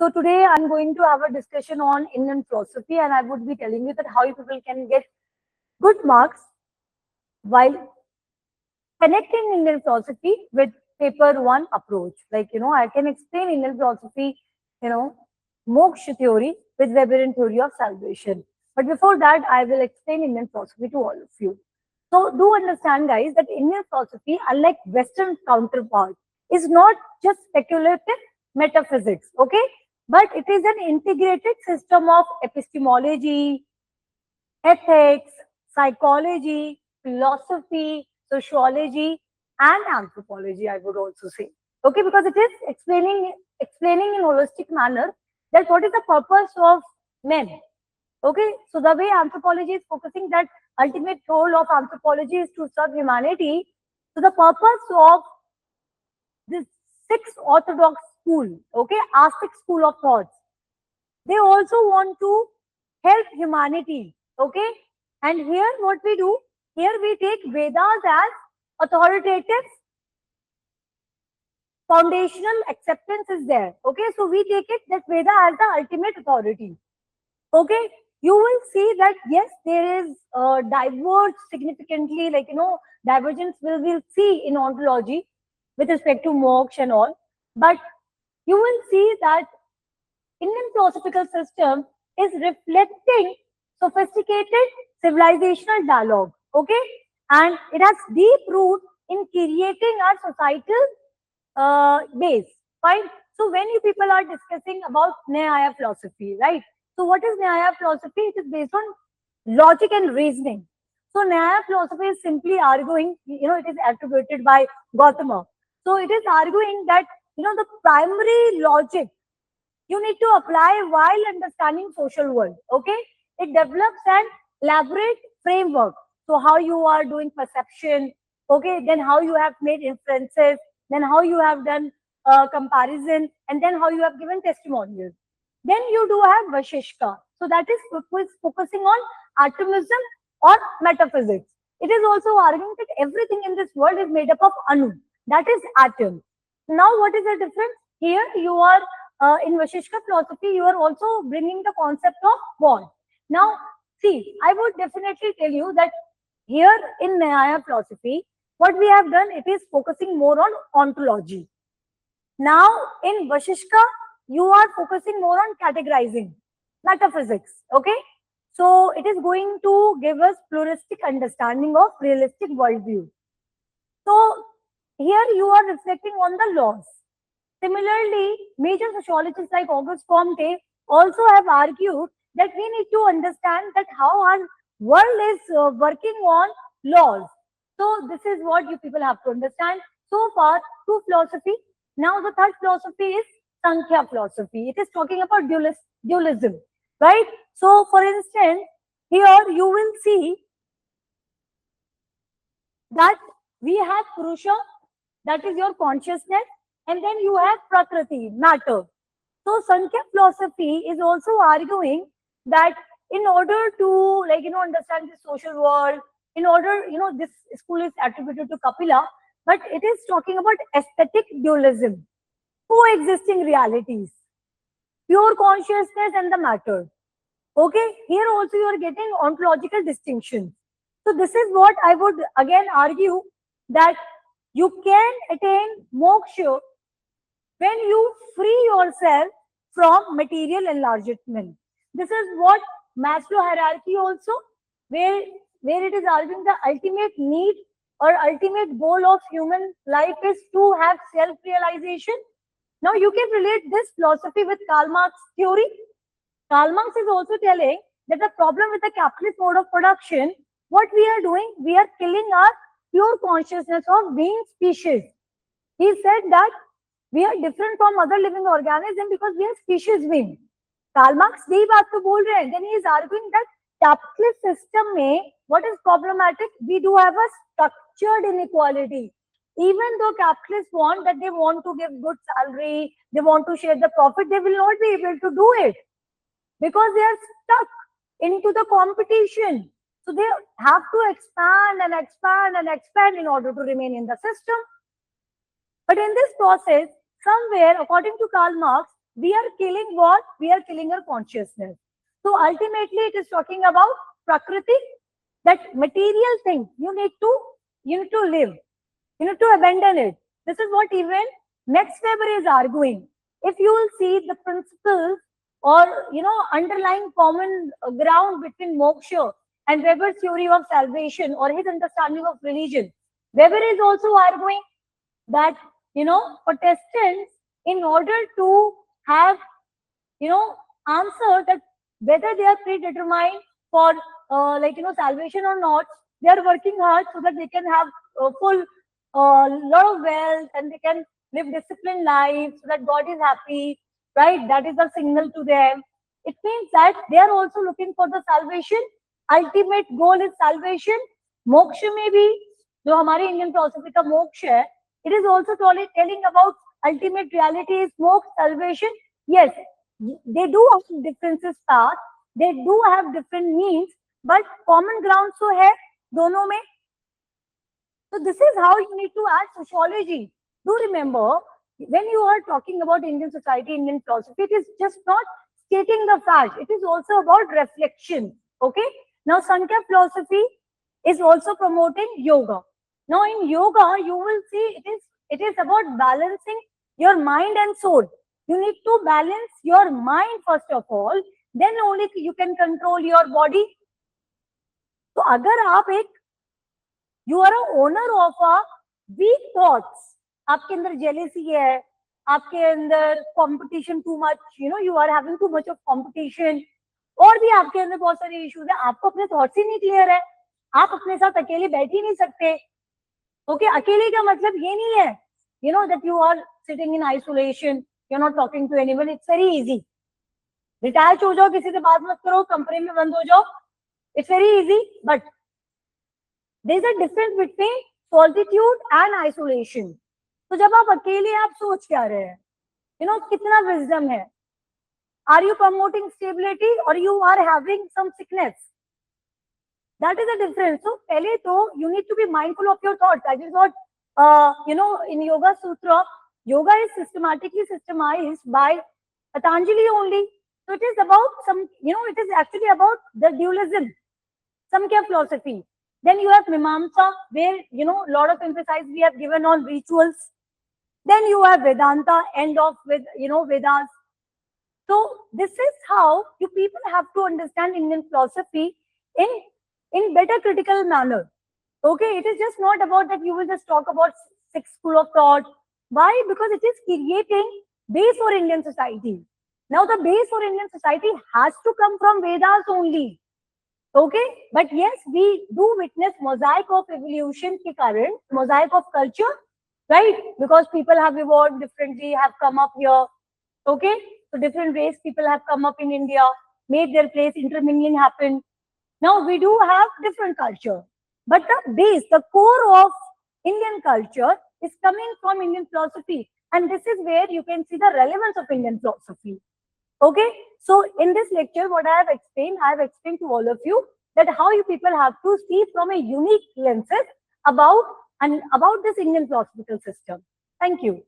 So today I'm going to have a discussion on Indian philosophy, and I would be telling you that how people can get good marks while connecting Indian philosophy with paper one approach. Like, I can explain Indian philosophy, moksha theory with Weberian theory of salvation. But before that, I will explain Indian philosophy to all of you. So do understand, guys, that Indian philosophy, unlike Western counterpart, is not just speculative metaphysics, okay? But it is an integrated system of epistemology, ethics, psychology, philosophy, sociology, and anthropology, I would also say. Okay, because it is explaining in holistic manner that what is the purpose of men. Okay, so the way anthropology is focusing that ultimate goal of anthropology is to serve humanity. So the purpose of this sixth orthodox school, okay, Aztec school of thoughts, they also want to help humanity. Okay, and here what we do, here we take Vedas as authoritative, foundational acceptance is there. Okay, so we take it that Veda as the ultimate authority. Okay, you will see that yes, there is diverge significantly, like divergence we'll see in ontology with respect to moksha and all, but you will see that Indian philosophical system is reflecting sophisticated civilizational dialogue, okay, and it has deep root in creating our societal base. Fine. So when you people are discussing about Nyaya philosophy, right? So what is Nyaya philosophy? It is based on logic and reasoning. So Nyaya philosophy is simply arguing, it is attributed by Gautama. So it is arguing that, the primary logic you need to apply while understanding social world. Okay, it develops an elaborate framework. So how you are doing perception, okay, then how you have made inferences, then how you have done comparison, and then how you have given testimonials. Then you do have Vashishka. So that is focusing on atomism or metaphysics. It is also arguing that everything in this world is made up of anu, that is atom. Now what is the difference? Here you are in Vashishka philosophy, you are also bringing the concept of bond. Now, see, I would definitely tell you that here in Nyaya philosophy, what we have done, it is focusing more on ontology. Now, in Vashishka, you are focusing more on categorizing, metaphysics, okay? So, it is going to give us pluralistic understanding of realistic worldview. So, here you are reflecting on the laws. Similarly, major sociologists like Auguste Comte also have argued that we need to understand that how our world is working on laws. So this is what you people have to understand. So far, two philosophy. Now the third philosophy is Sankhya philosophy. It is talking about dualism, right? So for instance, here you will see that we have Purusha, that is your consciousness, and then you have Prakriti, matter. So Sankhya philosophy is also arguing that in order to understand the social world, in order, this school is attributed to Kapila, but it is talking about aesthetic dualism, coexisting realities, pure consciousness and the matter. Okay, here also you are getting ontological distinctions. So this is what I would again argue, that you can attain moksha when you free yourself from material enlargement. This is what Maslow hierarchy also, where it is arguing the ultimate need or ultimate goal of human life is to have self-realization. Now you can relate this philosophy with Karl Marx theory. Karl Marx is also telling that the problem with the capitalist mode of production, what we are doing, we are killing our pure consciousness of being species. He said that we are different from other living organisms because we are species being. Karl Marx यही बात तो बोल रहे हैं. Then he is arguing that capitalist system में what is problematic? We do have a structured inequality. Even though capitalists want that, they want to give good salary, they want to share the profit, they will not be able to do it because they are stuck into the competition. So they have to expand and expand and expand in order to remain in the system. But in this process, somewhere, according to Karl Marx, we are killing what? We are killing our consciousness. So ultimately, it is talking about Prakriti, that material thing. You need to live. You need to abandon it. This is what even Max Weber is arguing. If you will see the principles or underlying common ground between moksha and Weber's theory of salvation or his understanding of religion, Weber is also arguing that Protestants, in order to have answer that whether they are predetermined for salvation or not, they are working hard so that they can have full lot of wealth and they can live disciplined lives so that God is happy, right? That is the signal to them. It means that they are also looking for the salvation. Ultimate goal is salvation. Moksha may be, जो हमारी Indian philosophy का मोक्ष है, it is also telling about ultimate reality is moksha, salvation. Yes, they do have differences path, they do have different means, but common ground so है दोनों में. So this is how you need to add sociology. Do remember, when you are talking about Indian society, Indian philosophy, it is just not stating the fact. It is also about reflection. Okay. Now, Sankhya philosophy is also promoting yoga. Now, in yoga, you will see it is about balancing your mind and soul. You need to balance your mind first of all. Then only you can control your body. So, अगर आप एक you are a owner of a weak thoughts, आपके अंदर jealousy है, आपके अंदर competition too much, you are having too much of competition, और भी आपके अंदर बहुत सारे issues है, आपको अपने thoughts ही नहीं clear है, आप अपने साथ अकेले बैठ ही नहीं सकते. Okay, अकेले का मतलब ये नहीं है, that you are sitting in isolation, you're not talking to anyone. It's very easy. Detach हो जाओ, किसी से बात मत करो, कंपनी में बंद हो जाओ. It's very easy, but there is a difference between solitude and isolation. तो जब आप अकेले आप सोच क्या रहे हैं, कितना wisdom है. Are you promoting stability or you are having some sickness? That is the difference. So पहले तो you need to be mindful of your thoughts. That is what in Yoga Sutra, yoga is systematically systemized by Patanjali only. So it is about it is actually about the dualism, Samkhya philosophy. Then you have Mimamsa, where a lot of emphasis we have given on rituals. Then you have Vedanta, end of with Vedas. So this is how you people have to understand Indian philosophy in better critical manner. Okay, it is just not about that you will just talk about six school of thought. Why? Because it is creating base for Indian society. Now the base for Indian society has to come from Vedas only. Okay, but yes, we do witness mosaic of evolution ke karan, mosaic of culture, right? Because people have evolved differently, have come up here. Okay, so different race people have come up in India, made their place, intermingling happened. Now we do have different culture, but the base, the core of Indian culture is coming from Indian philosophy, and this is where you can see the relevance of Indian philosophy. Okay, so in this lecture, what I have explained to all of you that how you people have to see from a unique lenses about this Indian philosophical system. Thank you.